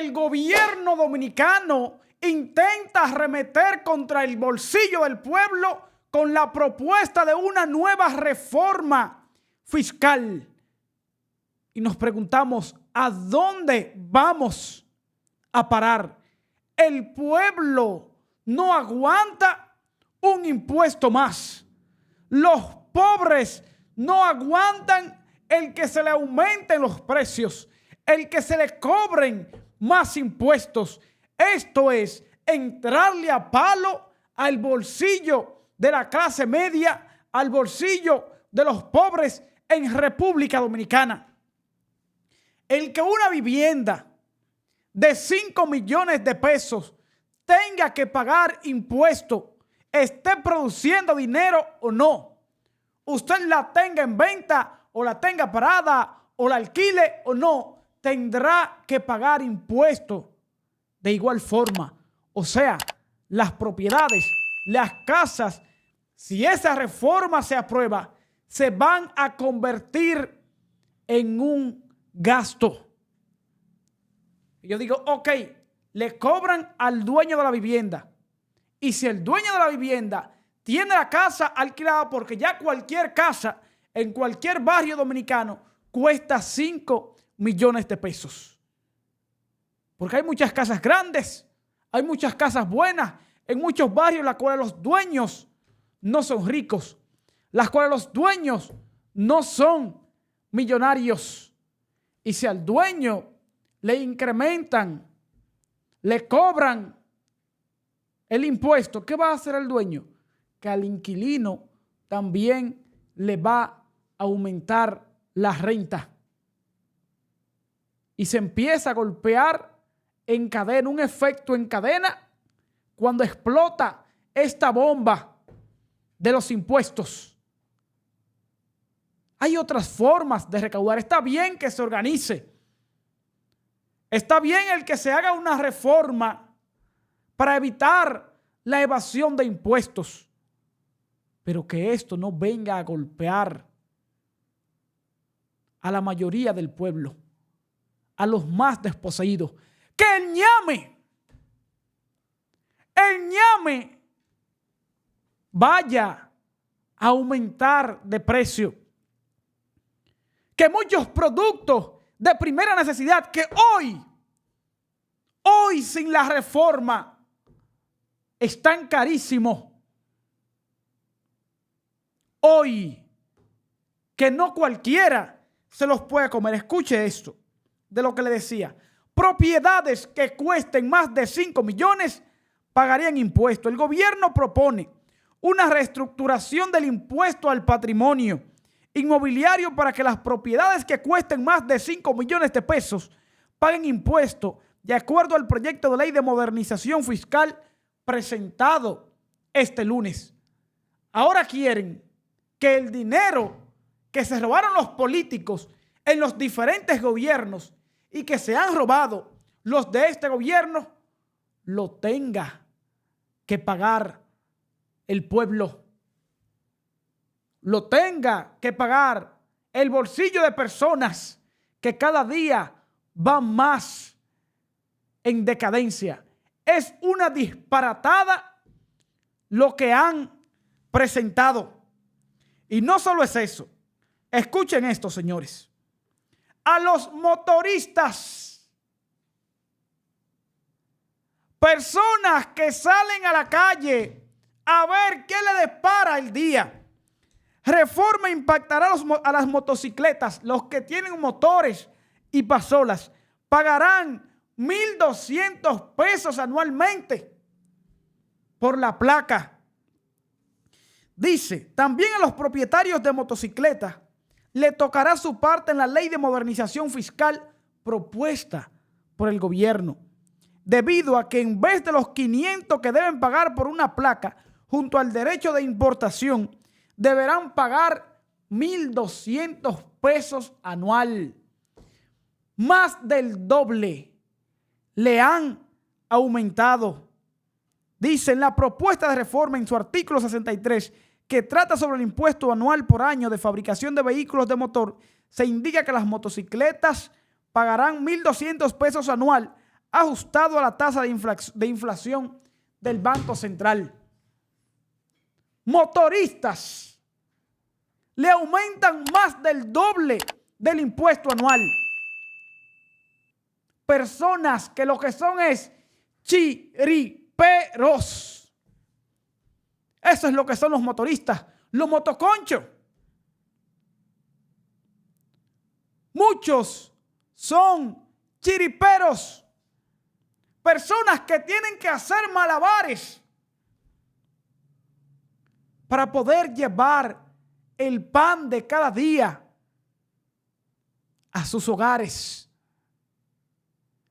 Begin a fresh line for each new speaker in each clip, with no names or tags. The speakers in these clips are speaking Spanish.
el gobierno dominicano intenta arremeter contra el bolsillo del pueblo con la propuesta de una nueva reforma fiscal. Y nos preguntamos, ¿a dónde vamos a parar? El pueblo no aguanta un impuesto más. Los pobres no aguantan el que se le aumenten los precios, el que se le cobren más impuestos. Esto es entrarle a palo al bolsillo de la clase media, al bolsillo de los pobres en República Dominicana. El que una vivienda de 5 millones de pesos tenga que pagar impuestos, esté produciendo dinero o no, usted la tenga en venta o la tenga parada o la alquile o no, tendrá que pagar impuestos de igual forma. O sea, las propiedades, las casas, si esa reforma se aprueba, se van a convertir en un gasto. Y yo digo, ok, le cobran al dueño de la vivienda. Y si el dueño de la vivienda tiene la casa alquilada, porque ya cualquier casa en cualquier barrio dominicano cuesta 5 millones de pesos. Porque hay muchas casas grandes, hay muchas casas buenas, en muchos barrios las cuales los dueños no son ricos, las cuales los dueños no son millonarios. Y si al dueño le incrementan, le cobran el impuesto, ¿qué va a hacer el dueño? Que al inquilino también le va a aumentar la renta. Y se empieza a golpear en cadena, un efecto en cadena, cuando explota esta bomba de los impuestos. Hay otras formas de recaudar. Está bien que se organice. Está bien el que se haga una reforma para evitar la evasión de impuestos. Pero que esto no venga a golpear a la mayoría del pueblo, a los más desposeídos. Que el ñame vaya a aumentar de precio. Que muchos productos de primera necesidad que hoy sin la reforma están carísimos. Hoy que no cualquiera se los puede comer. Escuche esto de lo que le decía. Propiedades que cuesten más de 5 millones pagarían impuestos. El gobierno propone una reestructuración del impuesto al patrimonio inmobiliario para que las propiedades que cuesten más de 5 millones de pesos paguen impuestos de acuerdo al proyecto de ley de modernización fiscal presentado este lunes. Ahora quieren que el dinero que se robaron los políticos en los diferentes gobiernos y que se han robado los de este gobierno, lo tenga que pagar el pueblo. Lo tenga que pagar el bolsillo de personas que cada día van más en decadencia. Es una disparatada lo que han presentado. Y no solo es eso. Escuchen esto, señores. A los motoristas, personas que salen a la calle a ver qué le depara el día. Reforma impactará a las motocicletas. Los que tienen motores y pasolas pagarán 1,200 pesos anualmente por la placa. Dice, también a los propietarios de motocicletas le tocará su parte en la ley de modernización fiscal propuesta por el gobierno, debido a que en vez de los 500 que deben pagar por una placa junto al derecho de importación, deberán pagar 1,200 pesos anual. Más del doble le han aumentado. Dice en la propuesta de reforma en su artículo 63, que trata sobre el impuesto anual por año de fabricación de vehículos de motor, se indica que las motocicletas pagarán 1,200 pesos anual ajustado a la tasa de inflación del Banco Central. Motoristas le aumentan más del doble del impuesto anual. Personas que lo que son es chiriperos. Eso es lo que son los motoristas, los motoconchos. Muchos son chiriperos. Personas que tienen que hacer malabares para poder llevar el pan de cada día a sus hogares.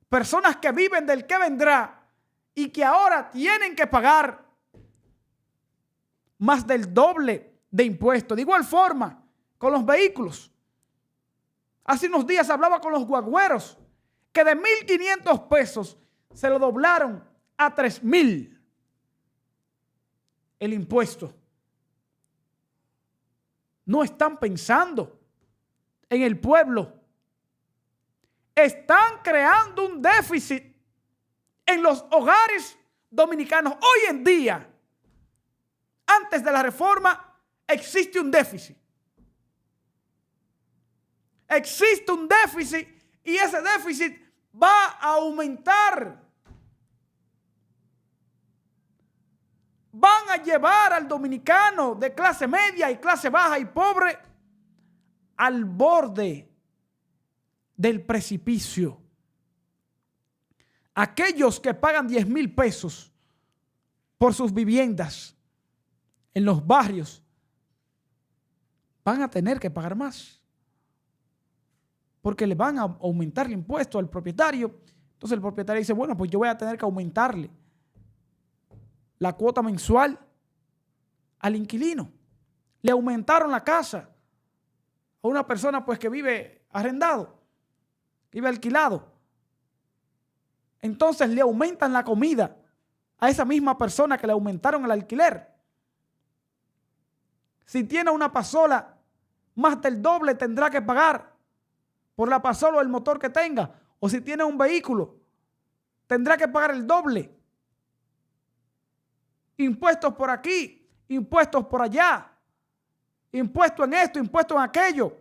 Personas que viven del que vendrá y que ahora tienen que pagar más del doble de impuestos. De igual forma, con los vehículos. Hace unos días hablaba con los guagüeros que de 1.500 pesos se lo doblaron a 3.000 el impuesto. No están pensando en el pueblo. Están creando un déficit en los hogares dominicanos. Hoy en día, antes de la reforma, existe un déficit. Existe un déficit y ese déficit va a aumentar. Van a llevar al dominicano de clase media y clase baja y pobre al borde del precipicio. Aquellos que pagan 10,000 pesos por sus viviendas en los barrios van a tener que pagar más, porque le van a aumentar el impuesto al propietario. Entonces el propietario dice, bueno, pues yo voy a tener que aumentarle la cuota mensual al inquilino. Le aumentaron la casa a una persona pues que vive arrendado, vive alquilado. Entonces le aumentan la comida a esa misma persona que le aumentaron el alquiler. Si tiene una pasola, más del doble tendrá que pagar por la pasola o el motor que tenga. O si tiene un vehículo, tendrá que pagar el doble. Impuestos por aquí, impuestos por allá, impuestos en esto, impuestos en aquello.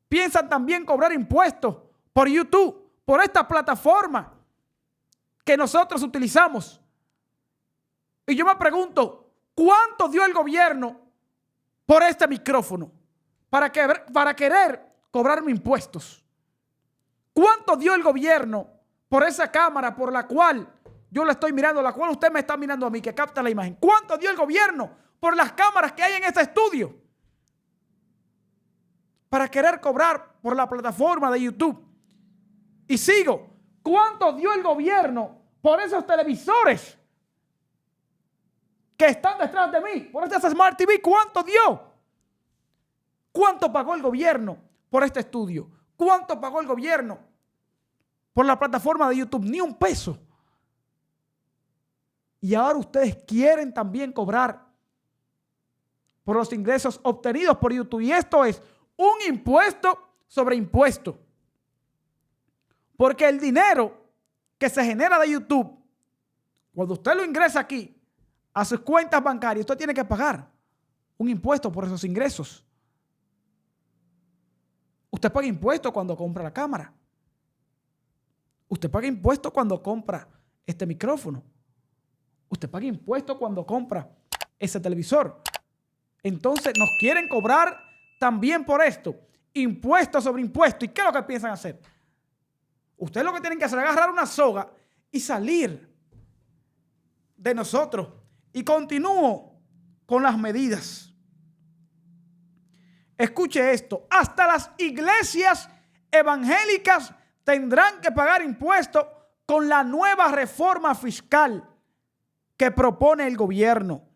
Piensan también cobrar impuestos por YouTube, por esta plataforma que nosotros utilizamos. Y yo me pregunto, ¿cuánto dio el gobierno por este micrófono para querer cobrarme impuestos? ¿Cuánto dio el gobierno por esa cámara por la cual yo le estoy mirando, la cual usted me está mirando a mí, que capta la imagen? ¿Cuánto dio el gobierno por las cámaras que hay en este estudio para querer cobrar por la plataforma de YouTube? Y sigo, ¿cuánto dio el gobierno por esos televisores que están detrás de mí, por estas Smart TV? ¿Cuánto dio? ¿Cuánto pagó el gobierno por este estudio? ¿Cuánto pagó el gobierno por la plataforma de YouTube? Ni un peso. Y ahora ustedes quieren también cobrar por los ingresos obtenidos por YouTube. Y esto es un impuesto sobre impuesto. Porque el dinero que se genera de YouTube, cuando usted lo ingresa aquí a sus cuentas bancarias, usted tiene que pagar un impuesto por esos ingresos. Usted paga impuestos cuando compra la cámara. Usted paga impuestos cuando compra este micrófono. Usted paga impuestos cuando compra ese televisor. Entonces nos quieren cobrar también por esto. Impuestos sobre impuestos. ¿Y qué es lo que piensan hacer? Ustedes lo que tienen que hacer es agarrar una soga y salir de nosotros. Y continúo con las medidas. Escuche esto. Hasta las iglesias evangélicas tendrán que pagar impuestos con la nueva reforma fiscal que propone el gobierno.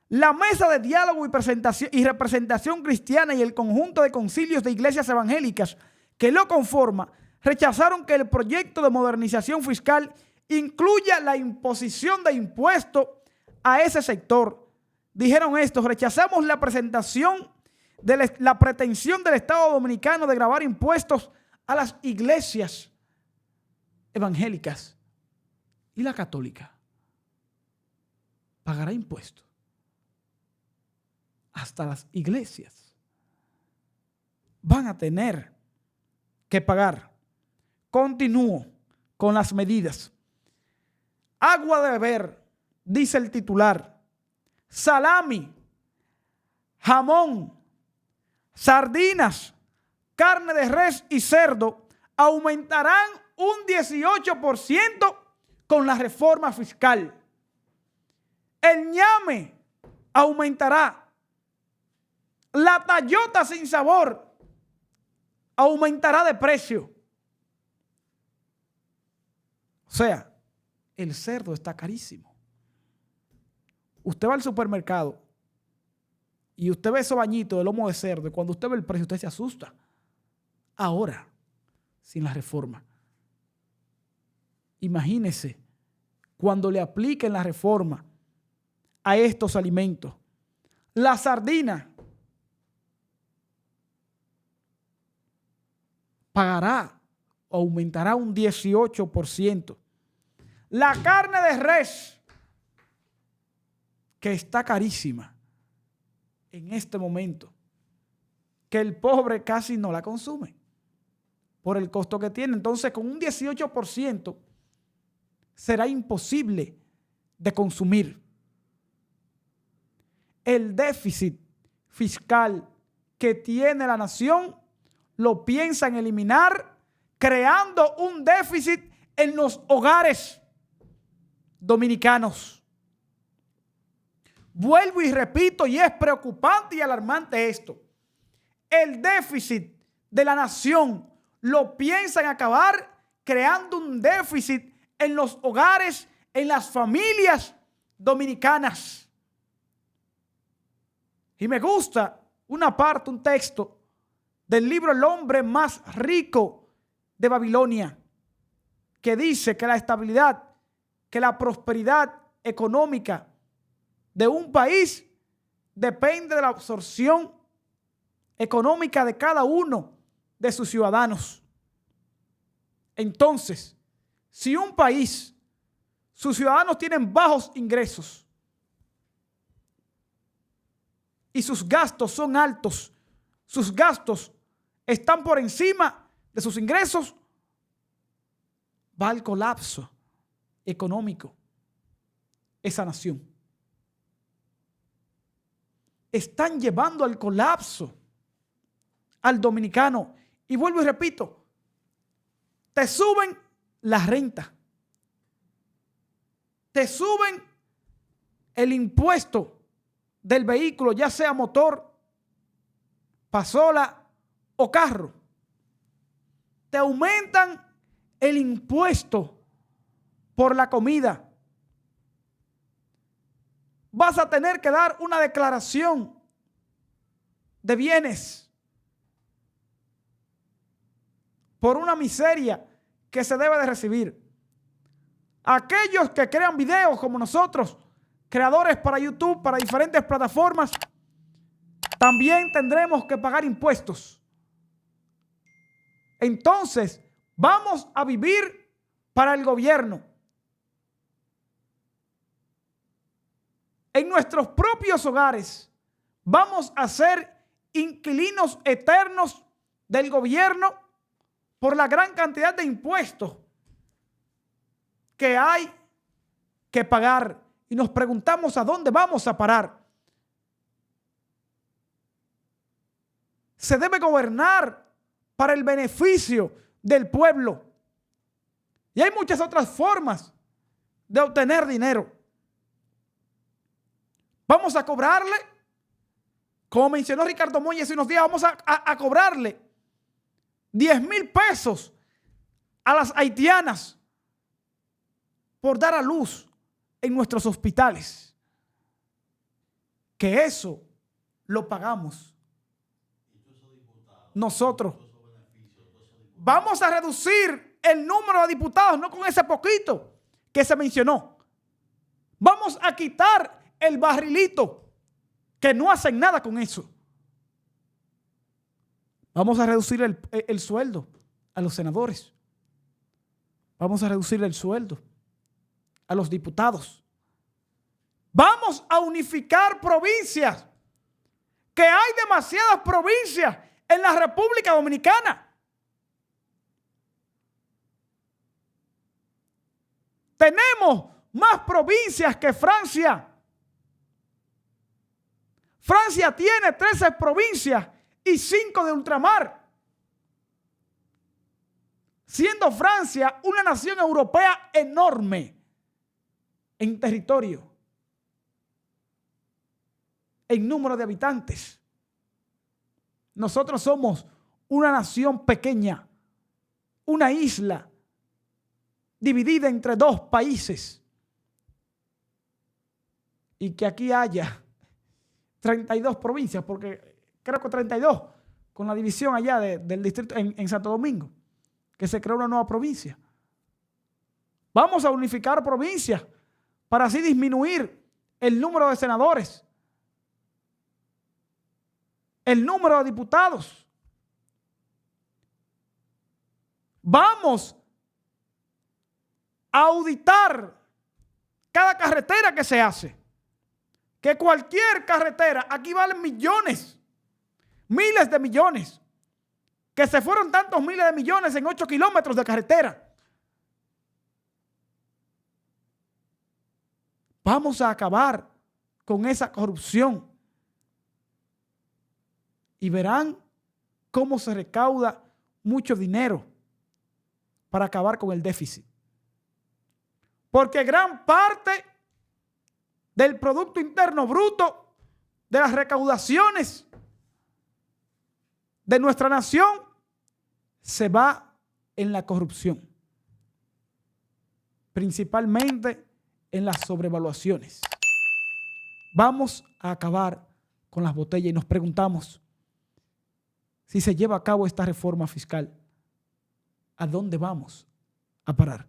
La mesa de diálogo y representación cristiana y el conjunto de concilios de iglesias evangélicas que lo conforman rechazaron que el proyecto de modernización fiscal incluya la imposición de impuestos a ese sector. Dijeron esto: rechazamos la pretensión del Estado Dominicano de gravar impuestos a las iglesias evangélicas y la católica pagará impuestos. Hasta las iglesias van a tener que pagar. Continúo con las medidas. Agua de beber, dice el titular. Salami, jamón, sardinas, carne de res y cerdo aumentarán un 18% con la reforma fiscal. El ñame aumentará. La tallota sin sabor aumentará de precio. O sea, el cerdo está carísimo. Usted va al supermercado y usted ve esos bañitos de lomo de cerdo y cuando usted ve el precio usted se asusta. Ahora, sin la reforma. Imagínese cuando le apliquen la reforma a estos alimentos. La sardina pagará o aumentará un 18%. La carne de res, que está carísima en este momento, que el pobre casi no la consume por el costo que tiene. Entonces, con un 18% será imposible de consumir. El déficit fiscal que tiene la nación lo piensan eliminar creando un déficit en los hogares dominicanos. Vuelvo y repito, y es preocupante y alarmante esto. El déficit de la nación lo piensan acabar creando un déficit en los hogares, en las familias dominicanas. Y me gusta una parte, un texto del libro El hombre más rico de Babilonia, que dice que la estabilidad, que la prosperidad económica de un país depende de la absorción económica de cada uno de sus ciudadanos. Entonces, si un país, sus ciudadanos tienen bajos ingresos y sus gastos son altos, sus gastos están por encima de sus ingresos, va al colapso económico esa nación. Están llevando al colapso al dominicano. Y vuelvo y repito, te suben la renta, te suben el impuesto del vehículo, ya sea motor, pasola o carro. Te aumentan el impuesto por la comida. Vas a tener que dar una declaración de bienes por una miseria que se debe de recibir. Aquellos que crean videos como nosotros, creadores para YouTube, para diferentes plataformas, también tendremos que pagar impuestos. Entonces, vamos a vivir para el gobierno. En nuestros propios hogares vamos a ser inquilinos eternos del gobierno por la gran cantidad de impuestos que hay que pagar. Y nos preguntamos a dónde vamos a parar. Se debe gobernar para el beneficio del pueblo. Y hay muchas otras formas de obtener dinero. Vamos a cobrarle, como mencionó Ricardo Moya hace unos días, vamos a cobrarle 10,000 pesos a las haitianas por dar a luz en nuestros hospitales. Que eso lo pagamos nosotros. Vamos a reducir el número de diputados, no con ese poquito que se mencionó. Vamos a quitar el barrilito, que no hacen nada con eso. Vamos a reducir el sueldo a los senadores. Vamos a reducir el sueldo a los diputados. Vamos a unificar provincias, que hay demasiadas provincias en la República Dominicana. Tenemos más provincias que Francia. Francia tiene 13 provincias y 5 de ultramar, siendo Francia una nación europea enorme en territorio, en número de habitantes. Nosotros somos una nación pequeña, una isla dividida entre 2 países, y que aquí haya 32 provincias, porque creo que 32, con la división allá del distrito en Santo Domingo, que se creó una nueva provincia. Vamos a unificar provincias para así disminuir el número de senadores, el número de diputados. Vamos a auditar cada carretera que se hace. Que cualquier carretera, aquí valen millones, miles de millones, que se fueron tantos miles de millones en 8 kilómetros de carretera. Vamos a acabar con esa corrupción y verán cómo se recauda mucho dinero para acabar con el déficit. Porque gran parte del Producto Interno Bruto, de las recaudaciones de nuestra nación, se va en la corrupción, principalmente en las sobrevaluaciones. Vamos a acabar con las botellas y nos preguntamos, si se lleva a cabo esta reforma fiscal, ¿a dónde vamos a parar?